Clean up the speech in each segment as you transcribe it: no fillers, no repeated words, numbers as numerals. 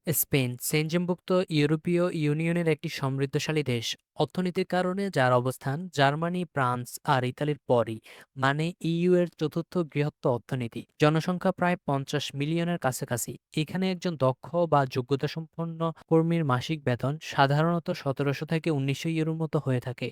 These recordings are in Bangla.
স্পেন সেনজেমভুক্ত ইউরোপীয় ইউনিয়নের একটি সমৃদ্ধশালী দেশ। অর্থনীতির কারণে যার অবস্থান জার্মানি, ফ্রান্স আর ইতালির পরই, মানে ইইউ এর চতুর্থ বৃহত্তম অর্থনীতি। জনসংখ্যা প্রায় 50 মিলিয়নের কাছাকাছি। এখানে একজন দক্ষ বা যোগ্যতা সম্পন্ন কর্মীর মাসিক বেতন সাধারণত 1700 থেকে 1900 ইউরোর মতো হয়ে থাকে,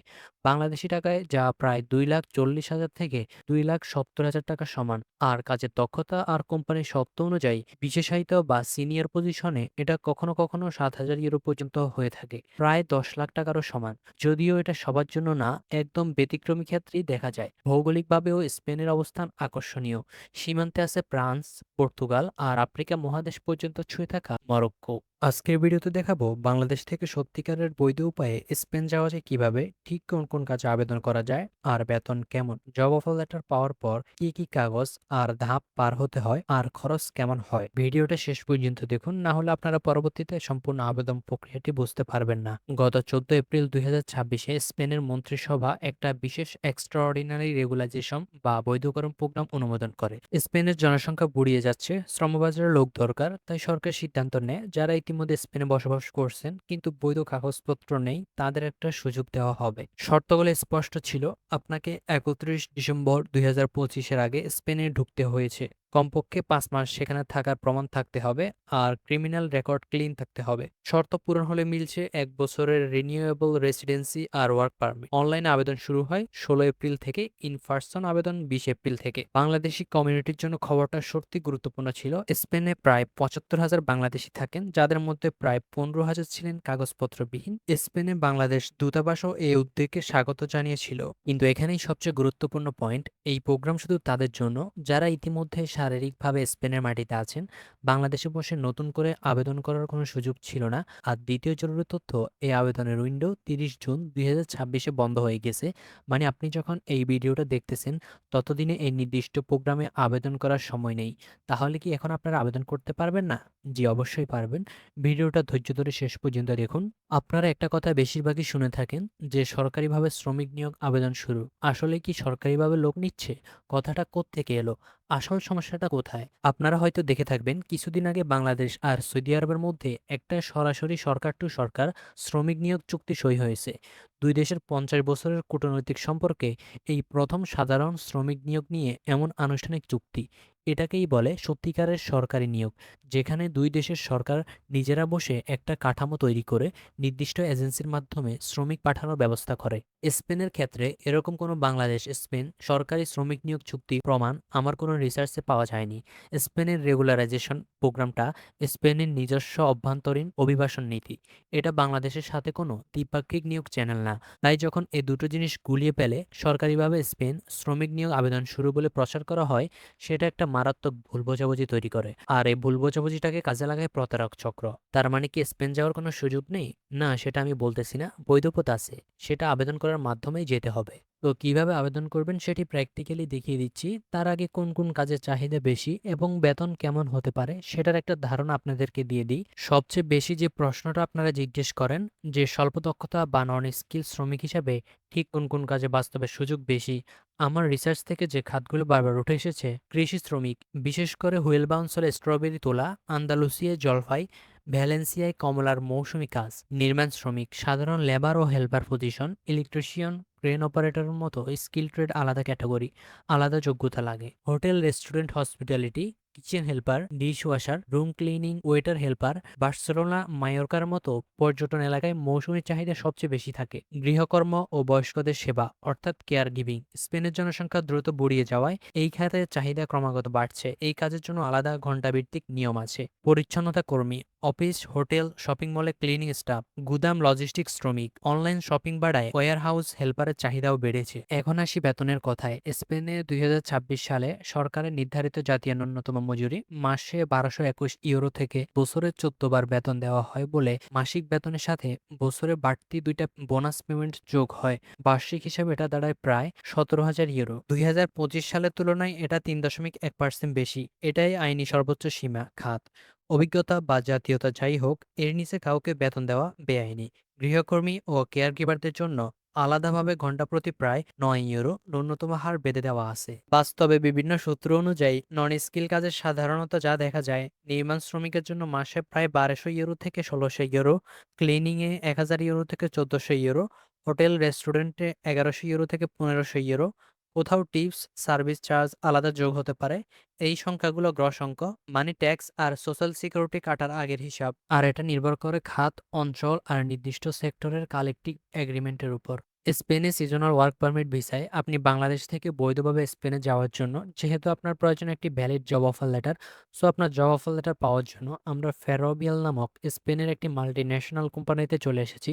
বাংলাদেশি টাকায় যা প্রায় 2,40,000 থেকে 2,70,000 টাকা সমান। আর কাজের দক্ষতা আর কোম্পানির শর্ত অনুযায়ী বিশেষায়িত বা সিনিয়র পজিশনে এটা কখনো কখনো 7,000 ইউরো পর্যন্ত হয়ে থাকে, প্রায় 10 লাখ টাকারও সমান। যদিও এটা সবার জন্য না, একদম ব্যতিক্রমী ক্ষেত্রেই দেখা যায়। ভৌগোলিকভাবেও স্পেনের অবস্থান আকর্ষণীয়। সীমান্তে আছে ফ্রান্স, পর্তুগাল আর আফ্রিকা মহাদেশ পর্যন্ত ছুঁয়ে থাকা মরক্কো। আজকের ভিডিওতে দেখাবো বাংলাদেশ থেকে সত্যিকারের বৈধ উপায়ে স্পেন যাওয়া যায় কিভাবে, ঠিক কোন কোন কাজে আবেদন করা যায়, আর বেতন কেমন, জব অফার লেটার পাওয়ার পর কি কি কাগজ আর ধাপ পার হতে হয়, আর খরচ কেমন হয়। ভিডিওটা শেষ পর্যন্ত দেখুন, না হলে আপনারা পরবর্তীতে সম্পূর্ণ আবেদন প্রক্রিয়াটি বুঝতে পারবেন না। গত 14 এপ্রিল 2026-এ স্পেনের মন্ত্রিসভা একটা বিশেষ এক্সট্রাঅর্ডিনারি রেগুলাইজেশন বা বৈধকরণ প্রোগ্রাম অনুমোদন করে। স্পেনের জনসংখ্যা বুড়িয়ে যাচ্ছে, শ্রমবাজারে লোক দরকার, তাই সরকার সিদ্ধান্ত নেয় যারা ইতিমধ্যে স্পেনে বসবাস করছেন কিন্তু বৈধ কাগজপত্র নেই তাদের একটা সুযোগ দেওয়া হবে। শর্তগুলো স্পষ্ট ছিল। আপনাকে 31 ডিসেম্বর 2025-এর আগে স্পেনে ঢুকতে হয়েছে, কমপক্ষে 5 মাস সেখানে থাকার প্রমাণ থাকতে হবে, আর ক্রিমিনাল রেকর্ড ক্লিন থাকতে হবে। শর্ত পূরণ হলে মিলছে 1 বছরের রিনিউয়েবল রেসিডেন্সি আর ওয়ার্ক পারমিট। অনলাইনে আবেদন শুরু হয় 16 এপ্রিল থেকে, ইন পার্সন আবেদন 20 এপ্রিল থেকে। বাংলাদেশি কমিউনিটির জন্য খবরটা সত্যি গুরুত্বপূর্ণ ছিল। স্পেনে প্রায় 75,000 বাংলাদেশি থাকেন, যাদের মধ্যে প্রায় 15,000 ছিলেন কাগজপত্রবিহীন। স্পেনে বাংলাদেশ দূতাবাসও এই উদ্যোগকে স্বাগত জানিয়েছিল। কিন্তু এখানেই সবচেয়ে গুরুত্বপূর্ণ পয়েন্ট, এই প্রোগ্রাম শুধু তাদের জন্য যারা ইতিমধ্যে শারীরিকভাবে স্পেনের মাটিতে আছেন। বাংলাদেশে বসে নতুন করে আবেদন করার কোনো সুযোগ ছিল না। আর দ্বিতীয় জরুরি তথ্য, এই আবেদনের উইন্ডো 30 জুন 2026-এ বন্ধ হয়ে গেছে। মানে আপনি যখন এই ভিডিওটা দেখতেছেন ততদিনে এই নির্দিষ্ট প্রোগ্রামে আবেদন করার সময় নেই। তাহলে কি এখন আপনারা আবেদন করতে পারবেন না? জি, অবশ্যই পারবেন। ভিডিওটা ধৈর্য ধরে শেষ পর্যন্ত দেখুন। আপনারা একটা কথা বেশিরভাগই শুনে থাকেন যে সরকারিভাবে শ্রমিক নিয়োগ আবেদন শুরু। আসলে কি সরকারিভাবে লোক নিচ্ছে? কথাটা কোত্থেকে এলো? আসল সমস্যাটা কোথায়? আপনারা হয়তো দেখে থাকবেন কিছুদিন আগে বাংলাদেশ আর সৌদি আরবের মধ্যে একটা সরাসরি সরকার টু সরকার শ্রমিক নিয়োগ চুক্তি সই হয়েছে। দুই দেশের 50 বছরের কূটনৈতিক সম্পর্কে এই প্রথম সাধারণ শ্রমিক নিয়োগ নিয়ে এমন আনুষ্ঠানিক চুক্তি। এটাকেই বলে সত্যিকারের সরকারি নিয়োগ, যেখানে দুই দেশের সরকার নিজেরা বসে একটা কাঠামো তৈরি করে নির্দিষ্ট এজেন্সির মাধ্যমে শ্রমিক পাঠানোর ব্যবস্থা করে। স্পেনের ক্ষেত্রে এরকম কোনো বাংলাদেশ স্পেন সরকারি শ্রমিক নিয়োগ চুক্তি প্রমাণ আমার কোনো রিসার্চে পাওয়া যায়নি। স্পেনের রেগুলারাইজেশন প্রোগ্রামটা স্পেনের নিজস্ব অভ্যন্তরীণ অভিবাসন নীতি। এটা বাংলাদেশের সাথে কোনো দ্বিপাক্ষিক নিয়োগ চ্যানেল না। তাই যখন এই দুটো জিনিস গুলিয়ে ফেলে সরকারিভাবে স্পেন শ্রমিক নিয়োগ আবেদন শুরু বলে প্রচার করা হয়, সেটা একটা মারাত্মক ভুল বোঝাবুঝি তৈরি করে। আর এই ভুল বোঝাবুঝিটাকে কাজে লাগায় প্রতারক চক্র। তার মানে কি স্পেন যাওয়ার কোনো সুযোগ নেই? না, সেটা আমি বলতেছি না। বৈধ পথ আছে, সেটা আবেদন করার মাধ্যমেই যেতে হবে। তো কিভাবে আবেদন করবেন সেটি প্র্যাকটিক্যালি দেখিয়ে দিচ্ছি। তার আগে কোন কোন কাজের চাহিদা বেশি এবং বেতন কেমন হতে পারে সেটার একটা ধারণা আপনাদেরকে দিয়ে দিই। সবচেয়ে বেশি যে প্রশ্নটা আপনারা জিজ্ঞেস করেন, যে স্বল্প দক্ষতা বা নন স্কিল শ্রমিক হিসাবে ঠিক কোন কোন কাজে বাস্তবে সুযোগ বেশি, আমার রিসার্চ থেকে যে খাতগুলো বারবার উঠে এসেছে, কৃষি শ্রমিক, বিশেষ করে হুয়েলবা অঞ্চলে স্ট্রবেরি তোলা, আন্দালুসিয়ায় জলপাই, ভ্যালেন্সিয়ায় কমলার মৌসুমী কাজ, নির্মাণ শ্রমিক, সাধারণ লেবার ও হেল্পার পজিশন, ইলেকট্রিশিয়ান, ক্রেন অপারেটরের মতো স্কিল ট্রেড আলাদা ক্যাটাগরি, আলাদা যোগ্যতা লাগে। Hotel, restaurant, hospitality, kitchen helper, dish washer, room cleaning, waiter helper, Barcelona, মায়োরকার মতো পর্যটন এলাকায় মৌসুমী চাহিদা সবচেয়ে বেশি থাকে। গৃহকর্ম ও বয়স্কদের সেবা অর্থাৎ কেয়ার গিভিং, স্পেনের জনসংখ্যা দ্রুত বুড়িয়ে যাওয়ায় এই খাতের চাহিদা ক্রমাগত বাড়ছে। এই কাজের জন্য আলাদা ঘণ্টাভিত্তিক নিয়ম আছে। পরিচ্ছন্নতা কর্মী, অফিস, হোটেল, শপিং মলে ক্লিনিং স্টাফ, গুদাম, লজিস্টিক শ্রমিক, অনলাইন শপিং বাড়ায় ওয়্যার হাউস হেল্পারের চাহিদাও বেড়েছে। এখন আসি বেতনের কথায়। স্পেনে 2026 সালে সরকারের নির্ধারিত জাতীয় ন্যূনতম মজুরি মাসে 1221 ইউরো থেকে বছরে 14 বার বেতন দেওয়া হয় বলে মাসিক বেতনের সাথে বছরে বাড়তি দুইটা বোনাস পেমেন্ট যোগ হয়। বার্ষিক হিসাবে এটা দাঁড়ায় প্রায় 17,000 ইউরো। 2025 সালের তুলনায় এটা 3.1% বেশি। এটাই আইনি সর্বোচ্চ সীমা খাত। অভিজ্ঞতা বা জাতীয়তা যাই হোক, এর নিচে কাউকে বেতন দেওয়া বেআইনি। গৃহকর্মী ও কেয়ার গিভারদের জন্য আলাদাভাবে ঘন্টা প্রতি প্রায় ৯ ইউরো ন্যূনতম হার বেঁধে দেওয়া আছে। বাস্তবে বিভিন্ন সূত্র অনুযায়ী নন স্কিল কাজে সাধারণত যা দেখা যায়, নির্মাণ শ্রমিকের জন্য মাসে প্রায় ১২০০ ইউরো থেকে ১৬০০ ইউরো, ক্লিনিংয়ে ১০০০ ইউরো থেকে ১৪০০ ইউরো, হোটেল রেস্টুরেন্টে ১১০০ ইউরো থেকে ১৫০০ ইউরো, কোথাও টিপস সার্ভিস চার্জ আলাদা যোগ হতে পারে। এই সংখ্যাগুলো গ্রস অঙ্ক, মানি ট্যাক্স আর সোশ্যাল সিকিউরিটি কাটার আগের হিসাব, আর এটা নির্ভর করে খাত, অঞ্চল আর নির্দিষ্ট সেক্টরের কালেকটিভ এগ্রিমেন্টের উপর। স্পেনে সিজনাল ওয়ার্ক পারমিট ভিসায় আপনি বাংলাদেশ থেকে বৈধভাবে স্পেনে যাওয়ার জন্য যেহেতু আপনার প্রয়োজন একটি valid job offer letter, so আপনার জব অফার লেটার পাওয়ার জন্য আমরা ফেরোবিয়াল নামক স্পেনের একটি মাল্টি ন্যাশনাল কোম্পানিতে চলে এসেছি।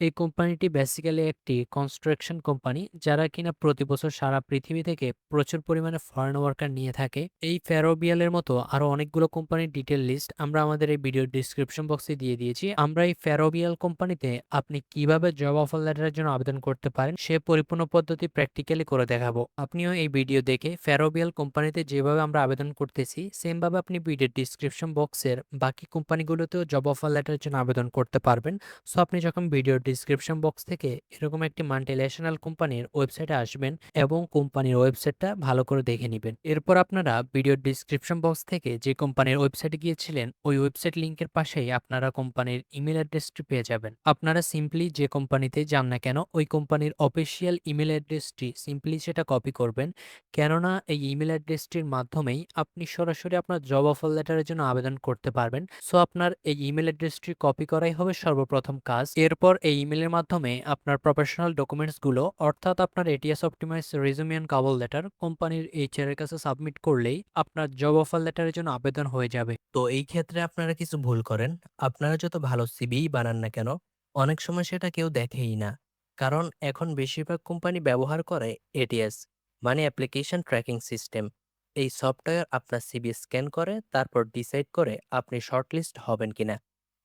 এই কোম্পানিটি বেসিক্যালি একটি কনস্ট্রাকশন কোম্পানি, যারা কিনা প্রতি বছর সারা পৃথিবী থেকে প্রচুর পরিমাণে ফরেন ওয়ার্কার নিয়ে থাকে। এই ফেরোবিয়ালের মতো আরো অনেকগুলো কোম্পানির ডিটেল লিস্ট আমরা আমাদের এই ভিডিওর ডিসক্রিপশন বক্সে দিয়ে দিয়েছি। আমরা এই ফেরোবিয়াল কোম্পানিতে আপনি কিভাবে জব অফার লেটারের জন্য আবেদন করতে পারেন সে পরিপূর্ণ পদ্ধতি প্র্যাকটিক্যালি করে দেখাবো। আপনিও এই ভিডিও দেখে ফেরোবিয়াল কোম্পানিতে যেভাবে আমরা আবেদন করতেছি সেম ভাবে আপনি ভিডিওর ডিসক্রিপশন বক্সের বাকি কোম্পানিগুলোতেও জব অফার লেটারের জন্য আবেদন করতে পারবেন। সো আপনি যখন ভিডিওর ডিসক্রিপশন বক্স থেকে এরকম একটি মাল্টিন্যাশনাল কোম্পানির ওয়েবসাইটে আসবেন এবং কোম্পানির ওয়েবসাইটটা ভালো করে দেখে নেবেন। এরপর আপনারা ভিডিওর ডিসক্রিপশন বক্স থেকে যে কোম্পানির ওয়েবসাইটে গিয়েছিলেন ওই ওয়েবসাইট লিংকের পাশেই আপনারা কোম্পানির ইমেল অ্যাড্রেসটি পেয়ে যাবেন। আপনারা সিম্পলি যে কোম্পানিতে যান না কেন ওই কোম্পানির অফিসিয়াল ইমেল অ্যাড্রেসটি সিম্পলি সেটা কপি করবেন, কেননা এই ইমেল অ্যাড্রেসটির মাধ্যমেই আপনি সরাসরি আপনার জব অফার লেটারের জন্য আবেদন করতে পারবেন। সো আপনার এই ইমেল অ্যাড্রেসটি কপি করাই হবে সর্বপ্রথম কাজ। এরপর এই ইমেলের মাধ্যমে আপনার প্রফেশনাল ডকুমেন্টসগুলো অর্থাৎ আপনার ATS optimize resume and cover letter কোম্পানির এইচআর এর কাছে সাবমিট করলেই আপনার জব অফার লেটারের জন্য আবেদন হয়ে যাবে। তো এই ক্ষেত্রে আপনারা কিছু ভুল করেন। আপনারা যত ভালো সিভিই বানান না কেন, অনেক সময় সেটা কেউ দেখেই না। কারণ এখন বেশিরভাগ কোম্পানি ব্যবহার করে এটিএস, মানে অ্যাপ্লিকেশন ট্র্যাকিং সিস্টেম। এই সফটওয়্যার আপনার সিভি স্ক্যান করে তারপর ডিসাইড করে আপনি শর্টলিস্ট হবেন কিনা।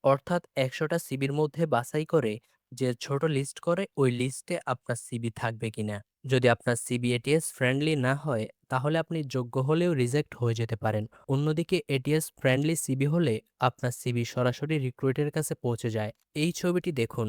অর্থাৎ ১০০টা সিভির মধ্যে বাছাই করে যে ছোট লিস্ট করে ওই লিস্টে আপনার সিভি থাকবে কিনা। যদি আপনার সিভি এটিএস ফ্রেন্ডলি না হয় তাহলে আপনি যোগ্য হলেও রিজেক্ট হয়ে যেতে পারেন। অন্যদিকে এটিএস ফ্রেন্ডলি সিভি হলে আপনার সিভি সরাসরি রিক্রুইটের কাছে পৌঁছে যায়। এই ছবিটি দেখুন,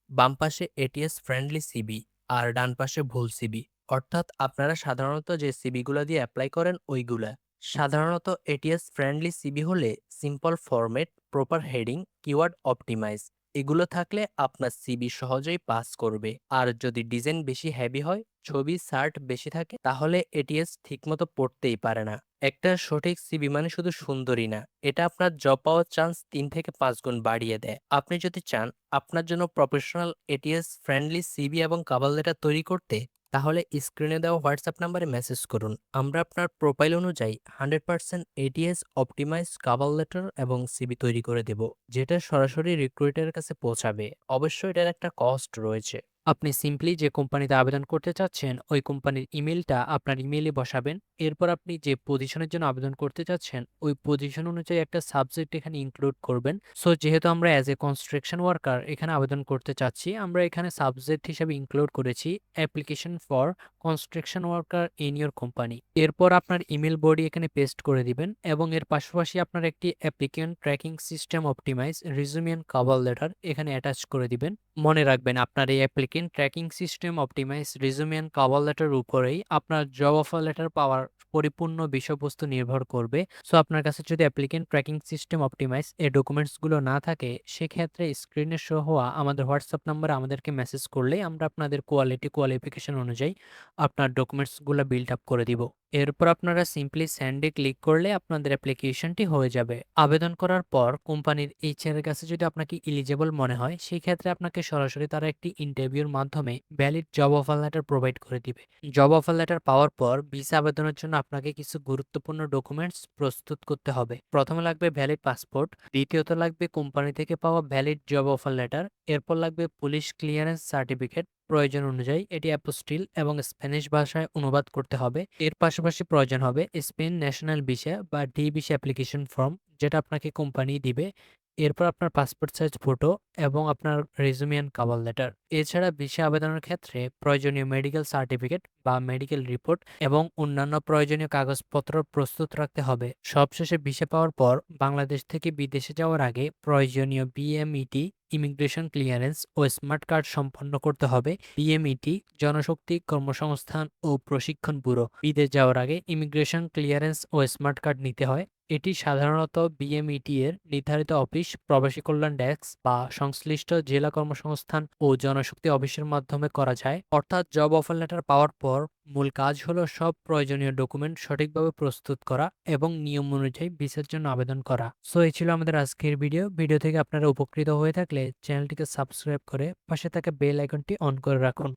বাম পাশে এটিএস ফ্রেন্ডলি সিভি আর ডান পাশে ভুল সিভি। অর্থাৎ আপনারা সাধারণত যে সিভিগুলো দিয়ে অ্যাপ্লাই করেন ওইগুলা। সাধারণত এটিএস ফ্রেন্ডলি সিভি হলে simple format, proper heading, keyword optimize এগুলো থাকলে আপনার সিভি সহজেই পাস করবে। আর যদি ডিজাইন বেশি হেভি হয়, ছবি সার্ট বেশি থাকে, তাহলে এটিএস ঠিকমতো পড়তেই পারে না। একটা সঠিক সিভি মানে শুধু সুন্দরই না, এটা আপনার জব পাওয়ার চান্স ৩ থেকে ৫ গুণ বাড়িয়ে দেয়। আপনি যদি চান আপনার জন্য প্রফেশনাল এটিএস ফ্রেন্ডলি সিভি এবং কভার লেটার তৈরি করতে, তাহলে স্ক্রিনে দেওয়া হোয়াটসঅ্যাপ নাম্বারে মেসেজ করুন। আমরা আপনার প্রোফাইল অনুযায়ী 100% এটিএস অপটিমাইজ কভার লেটার এবং সিভি তৈরি করে দেব, যেটা সরাসরি রিক্রুইটারের কাছে পৌঁছাবে। অবশ্যই এটার একটা কস্ট রয়েছে। আপনি সিম্পলি যে কোম্পানিতে আবেদন করতে চাচ্ছেন ওই কোম্পানির ইমেলটা আপনার ইমেইলে বসাবেন। এরপর আপনি যে পজিশনের জন্য আবেদন করতে চাচ্ছেন ওই পজিশন অনুযায়ী একটা সাবজেক্ট এখানে ইনক্লুড করবেন। সো যেহেতু আমরা অ্যাজ এ কনস্ট্রাকশন ওয়ার্কার এখানে আবেদন করতে চাচ্ছি, আমরা এখানে সাবজেক্ট হিসেবে ইনক্লুড করেছি application for construction worker in your company. এরপর আপনার ইমেল বডি এখানে পেস্ট করে দিবেন এবং এর পাশাপাশি আপনার একটি applicant tracking system optimize resume and cover letter এখানে অ্যাটাচ করে দিবেন। মনে রাখবেন আপনার এই applicant tracking system optimize resume and cover letter উপরেই আপনার জব অফার লেটার পাওয়ার পরিপূর্ণ বিষয়বস্তু নির্ভর করবে। সো আপনার কাছে যদি অ্যাপ্লিকেন্ট ট্র্যাকিং সিস্টেম অপটিমাইজ এই ডকুমেন্টসগুলো না থাকে, সেক্ষেত্রে স্ক্রিনে শো হওয়া আমাদের হোয়াটসঅ্যাপ নাম্বারে আমাদেরকে মেসেজ করলেই আমরা আপনাদের কোয়ালিফিকেশন অনুযায়ী আপনার ডকুমেন্টসগুলো বিল্ড আপ করে দিব। এরপর আপনারা সিম্পলি সেন্ডে ক্লিক করলে আপনাদের অ্যাপ্লিকেশনটি হয়ে যাবে। আবেদন করার পর কোম্পানির এইচআর এর কাছে যদি আপনাকে এলিজিবল মনে হয়, সেই ক্ষেত্রে আপনাকে সরাসরি তারা একটি ইন্টারভিউর মাধ্যমে valid job offer letter provide করে দিবে। জব অফার লেটার পাওয়ার পর ভিসা আবেদনের জন্য আপনাকে কিছু গুরুত্বপূর্ণ ডকুমেন্টস প্রস্তুত করতে হবে। প্রথমে লাগবে ভ্যালিড পাসপোর্ট, দ্বিতীয়ত লাগবে কোম্পানি থেকে পাওয়া ভ্যালিড জব অফার লেটার, এরপর লাগবে পুলিশ ক্লিয়ারেন্স সার্টিফিকেট, প্রয়োজন অনুযায়ী এটি অ্যাপোস্টিল এবং স্প্যানিশ ভাষায় অনুবাদ করতে হবে। এর পাশাপাশি প্রয়োজন হবে স্পেন ন্যাশনাল ভিসা বা ডি ভিসা অ্যাপ্লিকেশন ফর্ম, যেটা আপনাকে কোম্পানি দিবে। এরপর আপনার পাসপোর্ট সাইজ ফটো এবং আপনার রেজুমে অ্যান্ড কভার লেটার। এছাড়া ভিসা আবেদনের ক্ষেত্রে প্রয়োজনীয় মেডিকেল সার্টিফিকেট বা মেডিকেল রিপোর্ট এবং অন্যান্য প্রয়োজনীয় কাগজপত্র প্রস্তুত রাখতে হবে। সবশেষে ভিসা পাওয়ার পর বাংলাদেশ থেকে বিদেশে যাওয়ার আগে প্রয়োজনীয় বিএমইটি, ইমিগ্রেশন ক্লিয়ারেন্স ও স্মার্ট কার্ড সম্পন্ন করতে হবে। বিএমইটি জনশক্তি, কর্মসংস্থান ও প্রশিক্ষণ ব্যুরো। বিদেশ যাওয়ার আগে ইমিগ্রেশন ক্লিয়ারেন্স ও স্মার্ট কার্ড নিতে হয়। এটি সাধারণত বিএমইটি এর নির্ধারিত অফিস, প্রবাসী কল্যাণ ডেস্ক বা সংশ্লিষ্ট জেলা কর্মসংস্থান ও জনশক্তি অফিসের মাধ্যমে করা যায়। অর্থাৎ জব অফার লেটার পাওয়ার পর মূল কাজ হলো সব প্রয়োজনীয় ডকুমেন্ট সঠিকভাবে প্রস্তুত করা এবং নিয়ম অনুযায়ী ভিসার জন্য আবেদন করা। সো এই ছিল আমাদের আজকের ভিডিও থেকে আপনারা উপকৃত হয়ে থাকলে চ্যানেলটিকে সাবস্ক্রাইব করে পাশে থাকা বেল আইকনটি অন করে রাখুন।